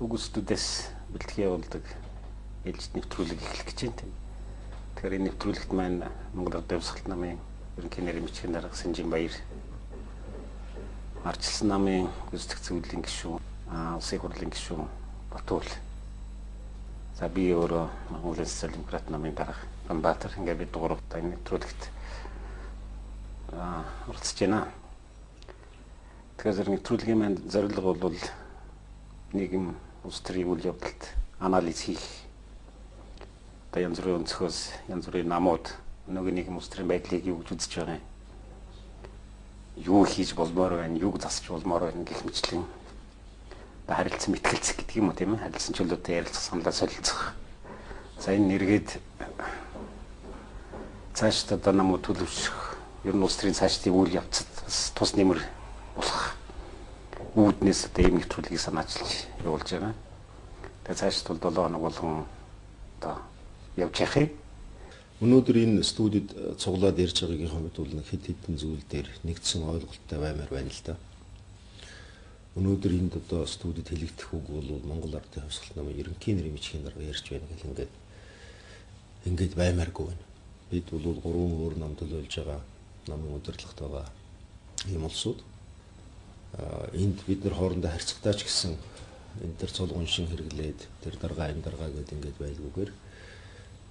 үгүйсдүүдээс бэлтгэл явуулдаг ээлжид нэвтрүүлэг эхлэх гэж байна тийм. Тэгэхээр энэ нэвтрүүлэгт маань Монгол Ордын Хувьсгалт намын ерөнхий нарийн бичгийн дарга Санжин Баяр, Ардчилсан намын гүйцэтгэх зөвлөлийн гишүүн, улсын хурлын гишүүн Батуул. За би өөрөө Монголын социал-демократ намын дарга Баатар ингээд бид гуравтай энэ нэвтрүүлэгт оролцож байна. Тэгэхээр нэвтрүүлгийн маань зорилго бол нийгэм улс төрийн үйл явдалд анализ хийх. Одоо янз бүрийн өнцгөөс янз бүрийн намууд нөгөө нийгэм улс төрийн байдлыг юу гэж үзэж байгаа юм. Юу хийж болмоор байна, юуг засч болмоор байна гэх мэтлэн харилцан мэтгэлцэх гэдэг юм уу тийм ээ. Харилцан чөлөөтэй ярилцах, саналаа солилцох. За энэ нэргээд цаашд одоо намууд төлөвшөх, ер нь улс төрийн цаашдын үйл явцад тус нэмэр болох үүднээс одоо ийм нэвтрүүлгийг санаачилж явуулж байгаа. Тэгээ цаашд бол 7 хоног болгон одоо явж явах юм. Өнөөдөр энэ студид цуглаад ярьж байгаагийн хувьд бол нэг хэд хэдэн зүйл дээр нэгдсэн ойлголттой баймаар байна л да. Өнөөдөр энд одоо студид хэлэгдэх үг бол Монгол Ардын Хувьсгалт намын ерөнхий нарийн бичгийн дарга ярьж байна гэх ингээд баймааргүй байна. Бид бол 3 өөр нам төлөөлж байгаа намын удирдлагт байгаа ийм улсууд. Энд бид нар хоорондоо харьцагтаа ч гэсэн энэ төр цолгон шин хэрэглээд тэр дарга энэ дарга гэдэг ингээд байлгүйгээр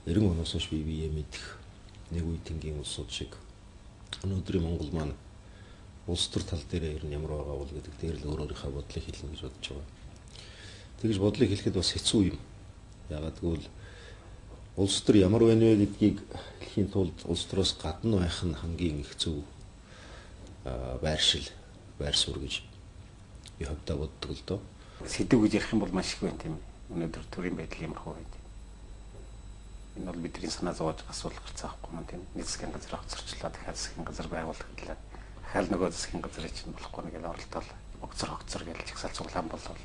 90 оноос хойш бие мэдэх нэг үе тэнгийн улсууд шиг өнөөдрийн Монгол маань улс төр тал дээр ер нь ямар байгаа бол гэдэг дээр л өөрийнхөө бодлыг хэлнэ гэж бодож байгаа. Тэгж бодлыг хэлэхэд бас хэцүү юм. Ягаад гэвэл улс төр ямар байна вэ гэдгийг хэлхийн тулд улс төрөөс гадна байх нь хамгийн их зөв байршил, байр суурь гэж би хөвдөө боддог л доо. Сэдв гэж ярих юм бол маш их байна тийм ээ. Өнөөдөр төрийн байдал ямар хөө байд. Энэ бол бидний санаа зовоож асуулах гарцаахгүй юм тийм. Нэг засгийн газар огцорчлоо, дахиад засгийн газар байгуулагдлаа. Дахиад нөгөө засгийн газрыг чинь болохгүй нэг л оролдоол. Огцор гэж чагсаал цуглаан болов.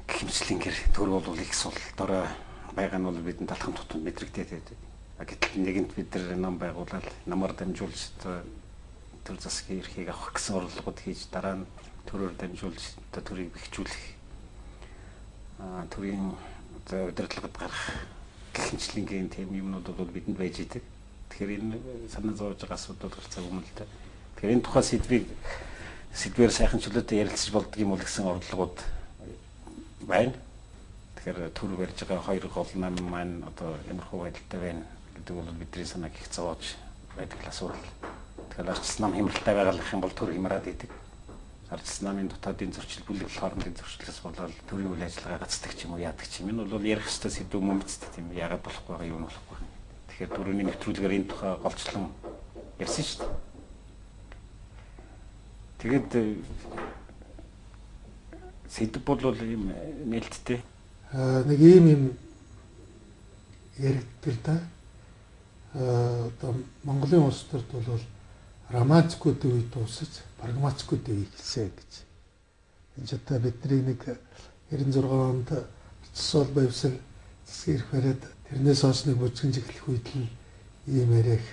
Гэх мэтлэнгээр төр бол их сул дорой байгаа нь бол бидний талхан тутамд мэдрэгдээд байдаг. Гэтэл нэгэнт бид нар ном байгуулаад намаар дамжуулж төр засгийн эрхийг авах гэсэн орлогод хийж дараа нь төрөөр дамжуулж төрийг бэхжүүлэх төрийн удирдлагад гарах гэх мэтлэнгийн тийм юмнууд бол бидэнд байж идэг. Тэгэхээр энэ санаа зовж байгаа асуудал гарцаагүй юм л да. Тэгэхээр энэ тухай сэдвээр сайхан чөлөөтэй ярилцаж болдго юм уу гэсэн орлогод байна. Тэгэхээр төр барьж байгаа хоёр гол нам маань одоо ямар хөө байдалтай байна гэдэг бол бидний санааг их зовоож байдаг асуудал. Тэгэхээр ардчилсан нам хямралтай байгалах юм бол төр хямраад идэг. Ардчилсан намын дотоодын зөрчил бүлэг хоорондын зөрчлөөс болоод төрийн үйл ажиллагаа гацдаг ч юм уу яадаг ч юм. Энэ бол ярих ёстой сэдв юм биз дээ тийм ээ. Яагаад болохгүй байгаа юм болохгүй. Тэгэхээр төрөний нэвтрүүлгээр энэ тухай голчлон ярьсан шүү дээ. Тэгээд сэдв бол юм нээлттэй. Нэг ийм яригддаг да. Одоо Монголын улс төрд бол романтикууд үе дуусаж прагматикууд үе эхэлсэн гэж. Энэ ч одоо бидний нэг 96 онд Цэцэл Баявсал засгийн эрх бариад тэрнээс хойш нэг бүжгэн жиглэх үед л ийм яриаг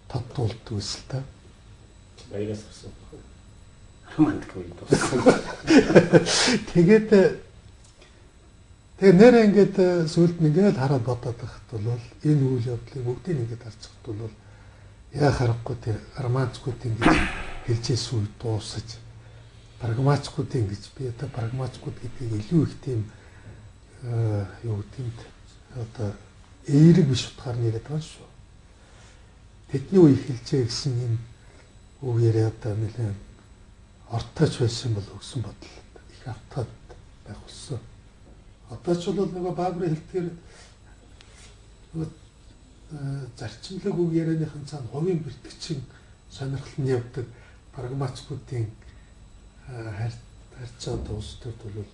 тодтуулдаг байсан л да. Баяраас гсэн. Романтик үе дууссан. Тэгээд тэгээ нэр ингээд сүлд нэгээд хараад бодоод байхад бол энэ үйл явдлыг бүгдийг ингээд харцахад бол яа харахгүй тэр романтикуудын гэж хэлжсэн үе дуусаж прагматикуудын гэж би одоо прагматикууд гэдгийг илүү их тийм юу гэмт одоо эерэг биш утгаар нэрэд байгаа шүү. Тэдний үе хэлжээ гэсэн юм үг яриа одоо нэлээд ортооч байсан бол өгсөн бодол их автаад байх болсон. Одоо ч бол нөгөө Баабрын хэлтгэр зарчимлаг үг ярианыхан цаана хувийн бэртгчин сонирхол нь явдаг прагматикуудын харьцаад улс төрд бол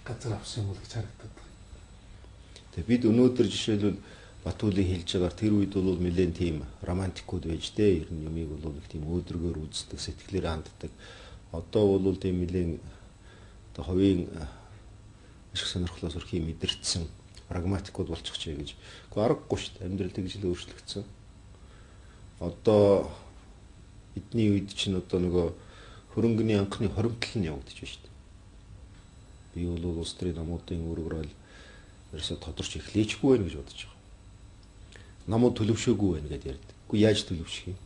газар авсан юм бол гэж харагдаад байна. Тэгээ бид өнөөдөр жишээлбэл Батуулын хэлж байгаагаар тэр үед бол нэлээд тийм романтикууд байж дээ. Ер нь юмыг бол нэг тийм өөдрөгөөр үздэг, сэтгэлээр ханддаг. Одоо бол тийм нэлээд одоо хувийн ашиг сонирхлоос өрхий мэдэрсэн прагматикууд болчихжээ гэж. Гэхдээ аргагүй шүү дээ. Амьдрал тэгж л өөрчлөгдсөн. Одоо эдний үед чинь одоо нөгөө хөрөнгөний анхны хоримтлал нь явагдаж байна шүү дээ. Би бол улс төрийн намуудын үүрэгрэл ерөөсө тодорч эхлэжгүй байх гэж бодож байгаа. Намууд төлөвшөөгүй байх гэдээ ярьдаг. Гэхдээ яаж төлөвшөх юм?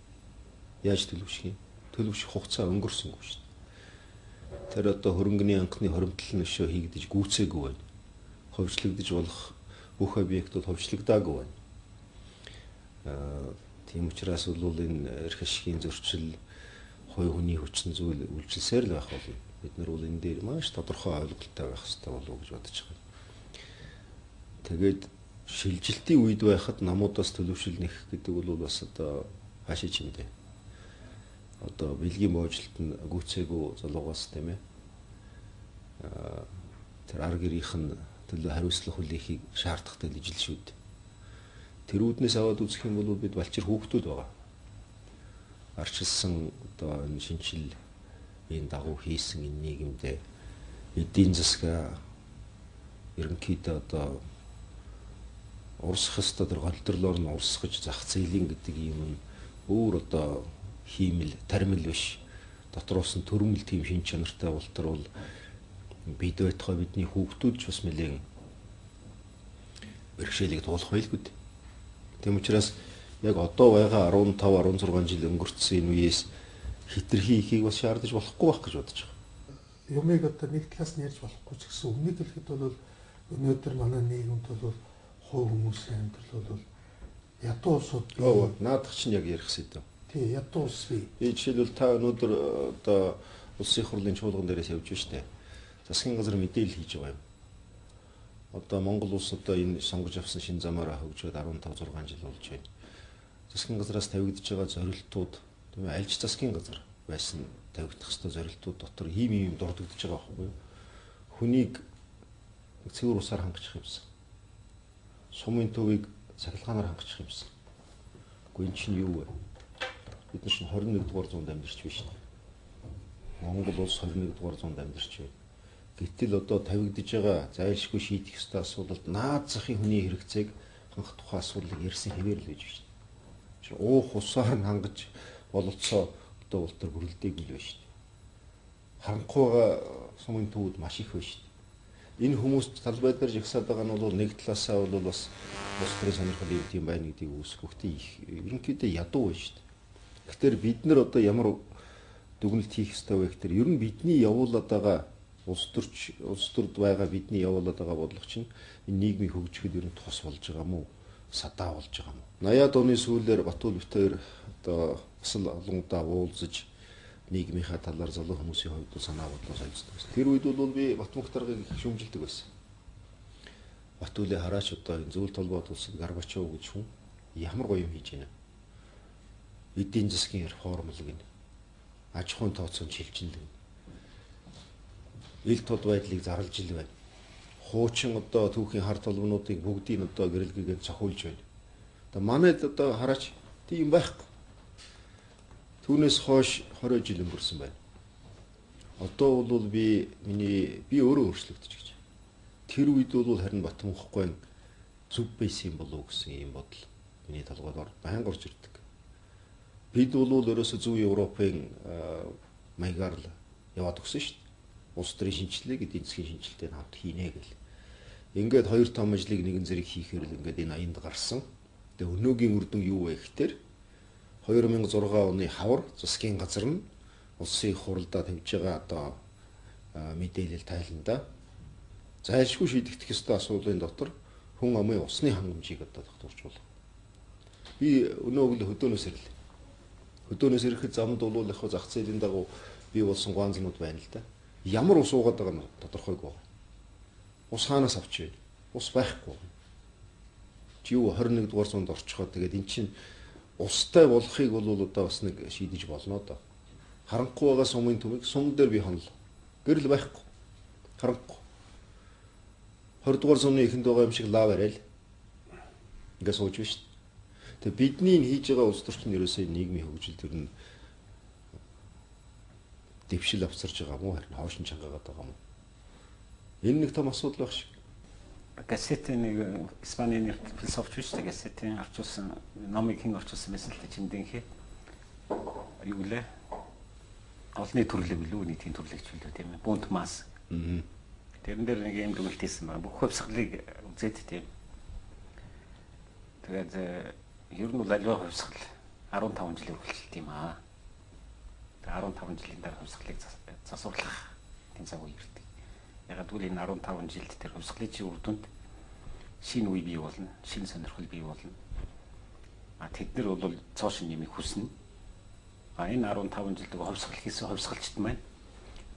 Яаж төлөвшөх юм? Төлөвшөх хугацаа өнгөрсөнгүй шүү дээ. Тэр одоо хөрөнгөний анхны хоримтлал нөшөө хийгдэж гүйцээгүй байна. Ховчлогдож болох бүх объектууд ховчлогдаагүй байна. Тийм учраас бол энэ эрх ашигын зөрчил, хувь хүний хүчин зүйл үйлчилсээр л байх болно. Бид нар бол энэ дээр маш тодорхой ойлголттой байх хэрэгтэй болов уу гэж бодож байгаа. Тэгээд шилжилтийн үед байхад намуудаас төлөвшил нэх гэдэг бол бас одоо хаашаа чимдээ. Одоо бэлгийн боожилт нь гүйцээгүй залуугаас тийм ээ. Тэр ар гэрийнх нь төлөө хариуцлага хүлээхийг шаардахтай л ижил шүү дээ. Тэрүүднээс аваад үзэх юм бол бид балчир хүүхдүүд байгаа. Арчилсан одоо энэ шинжил энэ дагуу хийсэн энэ нийгэмдээ эдийн засгаа ерөнхийдөө одоо урсах ёстой тэр голдрлоор нь урсгаж зах зээлийн гэдэг юм нь өөр одоо хиймэл, таримл биш. Дотроос нь төрөмөл тийм шин чанартай болтор бол бид байтугай бидний хүүхдүүд ч бас нэлээд бэрхшээлийг туулах байлгүй. Тийм учраас яг одоо байгаа 15 16 жил өнгөрцсөн энэ үеэс хитрхи ихийг бас шаардаж болохгүй байх гэж бодож байгаа. Юмыг одоо нэг талаас нь ярьж болохгүй ч гэсэн өмнөд хэлэхэд бол өнөөдөр манай нийгэмд бол хувь хүмүүсийн амьдрал бол ядуу улсууд наадах чинь яг ярих сэдв. Тий, ядуу улс бий. Жишээлбэл та өнөөдөр одоо улсын хурлын чуулган дээрээс явж байна шүү дээ. Засгийн газар мэдээлэл хийж байгаа юм. Одоо Монгол улс одоо энэ сонгож авсан шинэ замаараа хөгжөөд 15 6 жил болж байна. Засгийн газраас тавигдж байгаа зорилтууд тийм ээ альж засгийн газар байсан тавигдах ёстой зорилтууд дотор ийм дурддаж байгаа байхгүй юу? Хүнийг цэвэр усаар хангачих юмсан. Сумын төвийг цахилгаанаар хангачих юмсан. Гэхдээ энэ чинь юу вэ? Бид нар чинь 21 дугаар зуунд амьдарч байна шүү дээ. Монгол улс 21 дугаар зуунд амьдарч байна. Гэтэл одоо тавигдж байгаа зайлшгүй шийдэх ёстой асуудалд наад захын хүний хэрэгцээг хангах тухай асуудлыг ярьсан хэвээр л байж байна. Чи уух усаар нь хангаж бололцоо одоо ултар бүрэлдээгүй л байна шүү дээ. Харанхуй байгаа сумын төвүүд маш их байна шүү дээ. Энэ хүмүүс талбай дээр жагсаад байгаа нь бол нэг талаасаа бол бас улс төрийн сонирхол юм тийм байна гэдгийг үүсгэхдээ их ерөнхийдөө ядуу байна шүү дээ. Тэгэхээр бид нар одоо ямар дүгнэлт хийх ёстой вэ гэхээр ер нь бидний явуулаад байгаа улс төрд байгаа бидний явуулаад байгаа бодлого чинь энэ нийгмийг хөгжихэд ер нь тус болж байгаа мó садаа болж байгаа мó 80-аад оны сүүлээр Батүл бит хоёр одоо бас л олондоо уулзаж нийгмийнхаа талаар залуу хүмүүсийн хувьд санаа бодлоо солилцдог байсан. Тэр үед бол би Батмунхтаргыг их шүмжилдэг байсан. Батүлээ хараач одоо энэ зөвлөлт холбоот улсад Горбачов гэж хүн ямар гоё юм хийж байна. Эдийн засгийн реформ л гин. Аж ахуйн тооцоон шилжин л гин. Ил тод байдлыг зарлж ил байна. Хуучин одоо түүхийн харт толгонуудыг бүгдийг одоо гэрэлгээгээд цохиулж байна. Одоо манайд одоо хараач тийм байхгүй. Түүнээс хойш 20 жил өнгөрсөн байна. Одоо бол би өөрөө өөрчлөгдөж гэж. Тэр үед бол харин Батмунхгой зүв байсан болов гэсэн ийм бодол миний толгойд байнга орж ирдэг. Бид бол ерөөсөө зөв Европын маягаар л яваад өгсөн шүү дээ. Улс төрийн шинжилгээг эдийн засгийн шинжилгээтэй хамт хийнэ гэл. Ингээд хоёр том ажлыг нэгэн зэрэг хийхээр л ингээд энэ аянд гарсан. Тэгээ өнөөгийн үр дүн юу вэ гэхээр 2006 оны хавар засгийн газар нь улсын хурлдаа тавьж байгаа одоо мэдээлэл тайланда зайлшгүй шийдэгдэх ёстой асуудлын дотор хүн амын усны хангамжийг одоо тогтворч байна. Би өнөөг л хөдөөнөөс ирлээ. Хөдөөнөөс ирэхэд замд бол яг зах зээлийн дагуу бий болсон гуанзнууд байна л да. Ямар ус уугаад байгаа нь тодорхойгүй. Ус хаанаас авч вэ? Ус байхгүй. Чи юу 21 дугаар зуунд орчихоо тэгээд эн чинь устай болохыг бол одоо бас нэг шийдэж болно доо. Харанхуй байгаа сумын төвийг сум дээр би хонлоо. Гэрэл байхгүй. Харанхуй. 20 дугаар зууны эхэнд байгаа юм шиг лав арай л. Ингээ сууж байна шүү дээ. Тэгээ бидний хийж байгаа улс төрчин ерөөсөө нийгмийн хөгжил төр нь дэвшил авчирч байгаа мó харин хоошин чангаагаад байгаа мó. Энэ нэг том асуудал байх шиг. Газетын нэг Испанийн философч биш үү газетын орчуулсан номыг хэн орчуулсан байсан л Чиндэнхэ. Юу лээ? Олны төрлөг билүү нийтийн төрлөгч билүү тийм ээ. Бунт мас. Тэрэн дээр нэг юм дүгнэлт хийсэн байна. Бүх хувьсгалыг үзээд тийм. Тэгээд ер нь бол аливаа хувьсгал 15 жилийн үргэлжилт юм аа. Тэгээд 15 жилийн дараа хувьсгалыг засварлах тийм цаг үе ирдэг. Яг гэвэл энэ 15 жилд тэр хувьсгалын чи үр дүнд шинэ үе бий болно, шинэ сонирхол бий болно. Тэд нар бол цоошин нэмийг хүснэ. Энэ 15 жилд хувьсгал хийсэн хувьсгалчд маань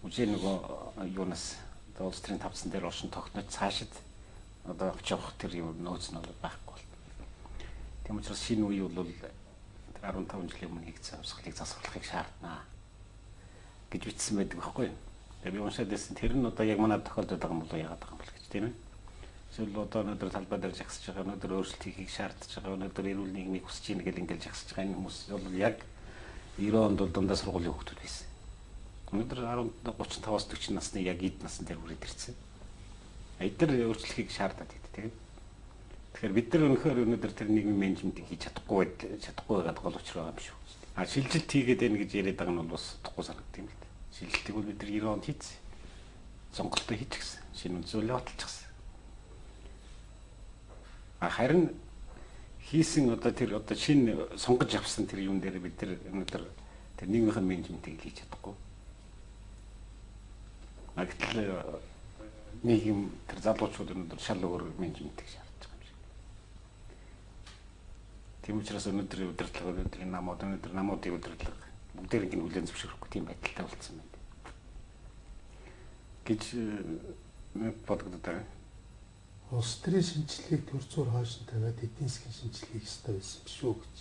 үжээ нөгөө юунаас улс төрийн тавцсан дээр оршин тогтнож цаашид одоо авч явах тэр юм нөөц нь байхгүй бол. Тийм учраас шинэ үе бол 15 жилийн өмнө хийгдсэн хувьсгалыг засварлахыг шаардна гэж бичсэн байдаг байхгүй юу. Тэгээ би уншаад байсан тэр нь одоо яг манайд тохиолдоод байгаа юм болоо яагаад байгаа юм бол гэж тийм ээ. Эсвэл одоо өнөөдөр талбай дээр жагсаж байгаа, өнөөдөр өөрчлөлт хийхийг шаардж байгаа, өнөөдөр эрүүл нийгмийг хүсэж ийн гэл ингээл жагсаж байгаа энэ хүмүүс бол яг 90 онд бол дундаа сургуулийн хүүхдүүд байсан. Өнөөдөр 35-аас 40 насны яг эд насны дээр хүрээд ирсэн. Эдгээр өөрчлөлтийг шаардаад идэв тийм. Тэгэхээр бид нар өнөхөр өнөөдөр тэр нийгмийн менежментийг хийж чадахгүй байгаа гол учир байгаа юм шүү. Шилжилт хийгээд байна гэж яриад байгаа нь бол бас утгагүй санагддаг юм л да. Шилжилтийг бол бид нар 90 онд хийсэн. Сонголтоо хийчихсэн. Шинэ үзүүлэлт баталчихсан. Харин хийсэн одоо тэр одоо шинэ сонгож авсан тэр юм дээр бид нар өнөөдөр тэр нийгмийн менежментийг хийж чадахгүй. Гэтэл нийгэм тэр залуучууд өнөөдөр шал өөр менежментийг шаардж байгаа юм шиг. Тийм учраас өнөөдрийн удирдлага өнөөдрийн намуудын удирдлага бүгдээрийг нь хүлээн зөвшөөрөхгүй тийм байдалтай болсон байна. Гэж бодогдод байна. Улс төрийн шинжилгээг төр зур хойш нь тавиад эдийн засгийн шинжилгээг хэвээр байсан биш үү гэж.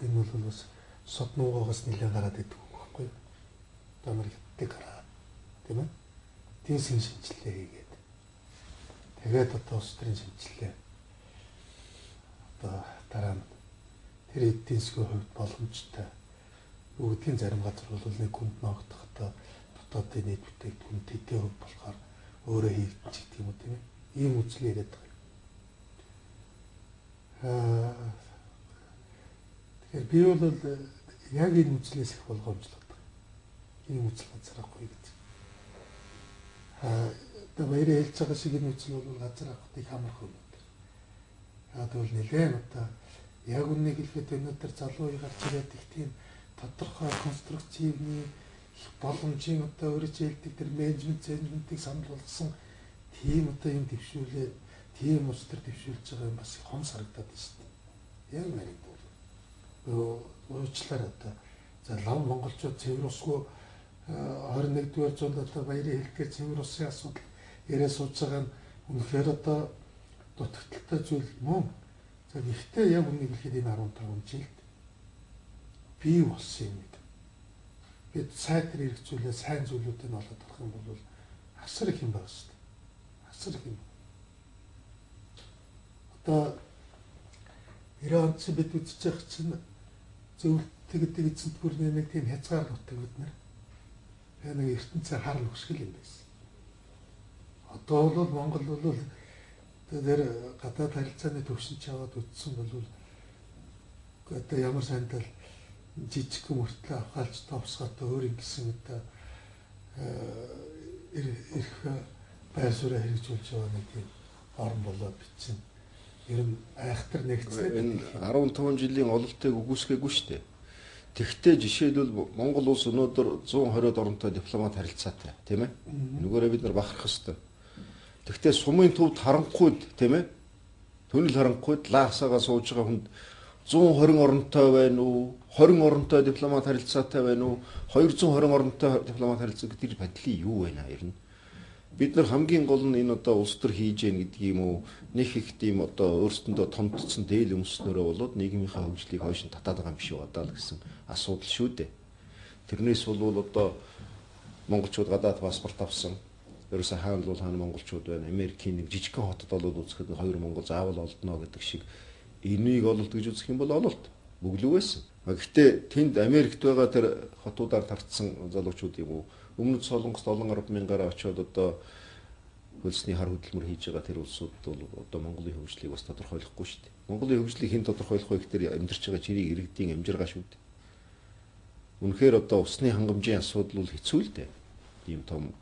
Энэ бол бас соднуугоос нэлээд гараад идэв байхгүй юу? Дамар хитдэг гараад тийм ээ. Эдийн засгийн шинжилгээ хийгээд тэгээд одоо улс төрийн шинжилгээ одоо дараа нь тэр эдийн засгийн хувьд боломжтой бүгдийн зарим газар бол нэг хүнд ногдох одоо дотоодын нийт бүтээгдэхүүн төдий хувь болохоор өөрөө хийгдэж гэх юм уу тийм ээ. Ийм үзэл яриад байгаа. Тэгэхээр би бол яг энэ үзлээс их болгоомжлоод байна. Ийм үзэл газарахгүй гэж. Одоо баярын хэлж байгаа шиг энэ үзэл бол газар авахд их амархан юм байна. Яг бол нэлээд одоо яг үннийг хэлэхэд өнөөдөр залуу үе гарч ирээд их тийм тодорхой конструктивны боломжийн одоо өөрөж хэлдэг тэр менежментийг санал болгосон тийм одоо юм дэвшүүлээд тийм улс төр дэвшүүлж байгаа юм бас хом харагдаад байна шүү дээ. Яг нарийн бол уучлаарай одоо за лам монголчууд цэвэр усгүй 21-р зуунд одоо баярын хэлгээр цэвэр усын асуудал яриа сууж байгаа нь үнэхээр одоо дутагдaltaй зүйл мөн. За гэхдээ яг үнийг хэлэхэд энэ 15 жилд бий болсон юм. Бид сайтар хэрэгжүүлээ сайн зүйлүүдийг олоод авах юм бол асар их юм байна шүү дээ. Асар их юм. Одоо 90 онд бид үзэж байгаа чинь зөвлөлт гэдэг эзэнт гүрний нэг тийм хязгаар нутаг бид нар. Яг нэг ертөнцийн хар нүсгэл юм байсан. Одоо бол Монгол бол тэр гадаад харилцааны төвшин чаваад үтсэн бол одоо ямар сандал жижиг мөртлөө авахалж товсгоотой өөр ингэсэн одоо их байр суурь хэрэгжүүлж байгаа нэг тийм орн болоод бичсэн. Ер нь айхтар нэгцээ. Энэ 15 жилийн ололтыг үгүйсгээгүй шүү дээ. Тэгвэл жишээлбэл Монгол улс өнөөдөр 120-од оронтой дипломат харилцаатай, тийм ээ? Нүгээрээ бид нар бахарах ёстой. Тэгвэл сумын төвд харанхуйд, тийм ээ? Түнэл харанхуйд лаасаага сууж байгаа хүнд 120 оронтой байна уу? 20 оронтой дипломат харилцаатай байна уу? 220 оронтой дипломат харилцаа гэдэг байдлын юу байна ер нь? Бид нар хамгийн гол нь энэ одоо улс төр хийж гэн гэдэг юм уу? Нэг их тийм одоо өөрсдөндөө томдсон дээл өмснөрөө болоод нийгмийнхаа хөгжлийг хойш нь татаад байгаа юм шиг удаа л гэсэн асуудал шүү дээ. Тэрнээс бол одоо монголчууд гадаад паспорт авсан. Ерөөсөө хаана бол хаана монголчууд байна. Америкийн нэг жижигхэн хотод олоод үзэхэд хоёр монгол заавал олдно гэдэг шиг энийг ололт гэж үзэх юм бол ололт бүглүү байсан. Гэхдээ тэнд Америкт байгаа тэр хотуудаар тарцсан залуучууд юм уу? Өмнөд Солонгост олон 10,000-аар очиод одоо хөлсний хар хөдөлмөр хийж байгаа тэр улсууд бол одоо Монголын хөгжлийг бас тодорхойлохгүй шүү дээ. Монголын хөгжлийг хэн тодорхойлох вэ гэхээр амьдарч байгаа чирийг иргэдийн амжиргаа шүү дээ. Үнэхээр одоо усны хангамжийн асуудал бол хэцүү л дээ. Ийм том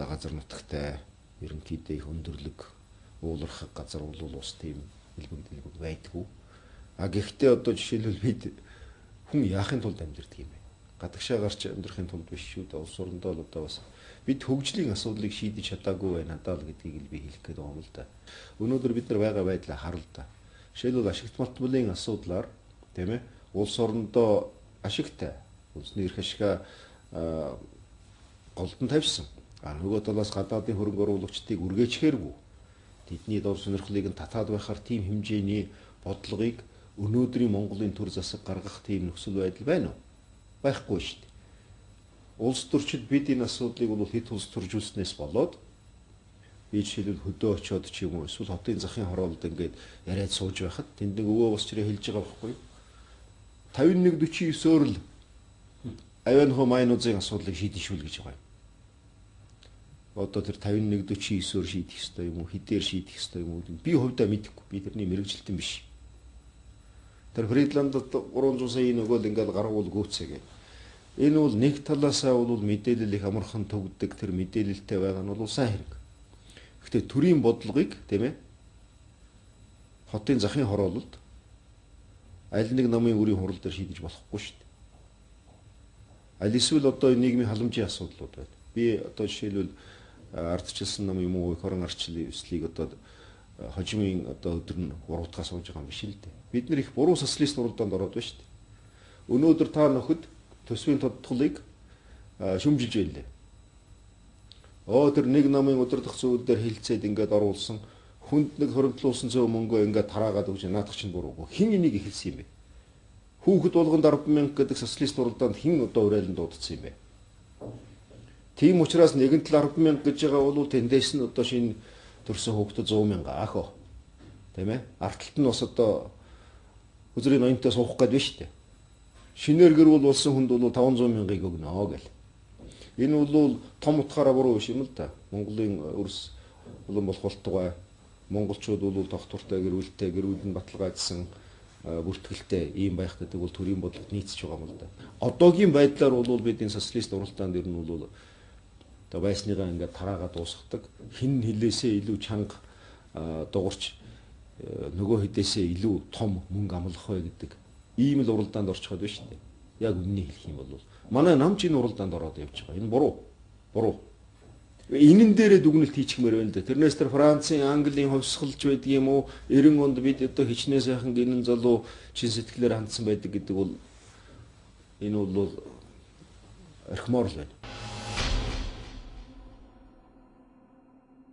газар нутагтай ерөнхийдөө их өндөрлөг уулархах газар бол ус тийм хэлбэг байдгүй. А гэхдээ одоо жишээлбэл бид хүн яахын тулд амьдэрдэг юм бэ? Гадагшаа гарч амьдрахын тулд биш шүү дээ. Улс орондоо л одоо бас бид хөгжлийн асуудлыг шийдэж чадаагүй байна даа л гэдгийг л би хэлэх гээд байгаа юм л да. Өнөөдөр бид нар байгаа байдлаа харал да. Жишээлбэл ашигт малтмлын асуудлаар тийм ээ улс орондоо ашигтай үндэсний эрх ашигаа голдон тавьсан. А нөгөө талаас гадаадын хөрөнгө оруулагчдыг үргээчхээргүй. Тэдний дор сонирхлыг нь татаад байхаар тийм хэмжээний бодлогыг өнөөдрийн Монголын төр засаг гаргах тийм нөхцөл байдал байна уу? Байхгүй шүү дээ. Улс төрчид бид энэ асуудлыг бол хэд улс төржүүлснээс болоод би жишээлбэл хөдөө очиод ч юм уу эсвэл хотын захын хороолд ингээд яриад сууж байхад тэнд нэг өвөө бас чирээ хэлж байгаа байхгүй юу? 51-49-өөр л авианхоо майнуудын асуудлыг шийдэн шүүл гэж байгаа юм. Одоо тэр 51-49-өөр шийдэх ёстой юм уу? Хэдээр шийдэх ёстой юм уу? Би хувьдаа мэдэхгүй. Би тэрний мэрэгжилтэн биш. Тэр Фридландд 300 сая нөгөө л ингээд гаргуул гүйцээгээ. Энэ бол нэг талаасаа бол мэдээлэл их амархан төгддөг тэр мэдээлэлтэй байгаа нь бол сайн хэрэг. Гэхдээ төрийн бодлогыг тийм ээ хотын захын хороололд аль нэг намын үрийн хурал дээр шийдэж болохгүй шүү дээ. Аль эсвэл одоо нийгмийн халамжийн асуудлууд байна. Би одоо жишээлбэл ардчилсан нам юм уу хорон арчлын өслийг одоо хожимын одоо өдөр нь уруудгаа сууж байгаа юм биш л дээ. Бид нар их буруу социалист уралдаанд ороод байна шүү дээ. Өнөөдөр та нөхөд төсвийн тодтголыг шүмжилж байлаа. Тэр нэг намын удирдах зүйл дээр хилцээд ингээд оруулсан хүнд нэг хоригдлуулсан зөв мөнгөө ингээд тараагаад өгч наадах чинь буруугүй. Хин энийг хэлсэн юм бэ? Хүүхэд болгонд 10,000 гэдэг социалист уралдаанд хин одоо урайлан дуудсан юм бэ? Тийм учраас нэгэн тал 10,000 гэж байгаа бол тэндээс нь одоо шинэ төрсэн хүүхдэд 100,000 аах оо. Тийм ээ? Артталт нь бас одоо үзрийн ноёнтой суух гээд байна шүү дээ. Шинээр гэр бүл болсон хүнд бол 500,000-ыг өгнө гэл. Энэ бол том утгаараа буруу биш юм л да. Монголын өрс улам болох болтугай. Монголчууд бол тогтвортой гэрүүлтэй, гэрүүд нь баталгаажсан бүртгэлтэй ийм байх гэдэг бол төрийн бодлогод нийцж байгаа юм л да. Одоогийн байдлаар бол бид энэ социалист уралдаанд ер нь бол одоо байсныгаа ингээд тараагаад дуусгадаг. Хин хилээсээ илүү чанга дуурч нөгөө хэдээсээ илүү том мөнгө амлах вэ гэдэг ийм л уралдаанд орчиход байна шүү дээ. Яг үннийг хэлэх юм бол манай намч энэ уралдаанд ороод явж байгаа. Энэ буруу. Буруу. Энэн дээрээ дүгнэлт хийчихмээр байна л да. Тэрнээс тэр Францын, Английн хувьсгалж байдаг юм уу? 90 онд бид одоо хичнээн сайхан гинэн залуу чин сэтгэлээр хандсан байдаг гэдэг бол энэ бол орхимоор л байна.